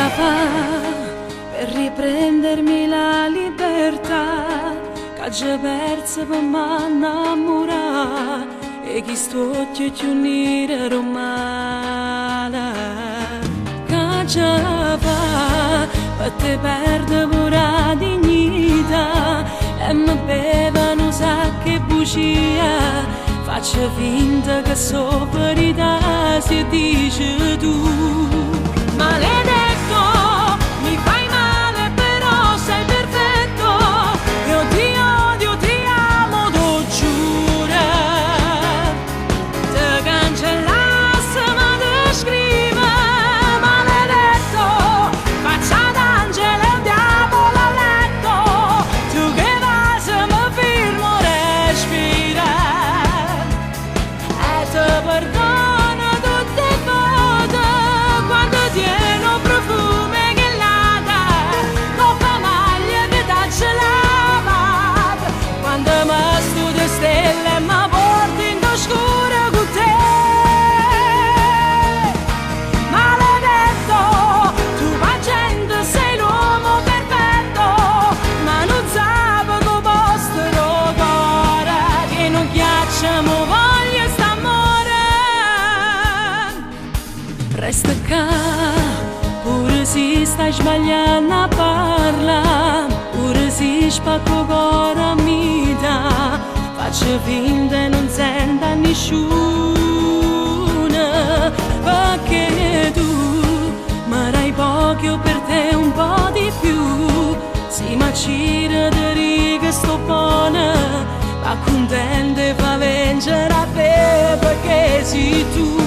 fa per riprendermi la libertà, che già persa per m'annamorare e chi sto occhio ti unire romana. Che già fa per te perde pure la dignità e mi bevono sacche e bugia, faccio finta che so verità se dici tu. Maledetto, mi fai male però sei perfetto, io ti odio, ti amo, lo giuro. Te cancellasse ma te scrive, maledetto, faccia d'angelo e diavolo a letto, tu che vai se mi firmo respira e te perdono tutte le volte quando tieno profumo che lata, coppa maglia che t'ha lavata, quando mi studio stelle e mi porti in oscuro con te. Maledetto, tu gente sei l'uomo perfetto, ma non sape che posto cuore, che non ghiacciamo voglia st'amore. Resta qua, pure se stai sbagliando a parlare, pure se spacco cuore a metà, faccio finta e non sento a nessuno, perché tu mi dai poco, io per te un po' di più. Si ma c'era di riga sto buona, ma contenta e fa vincere a te perché sei tu.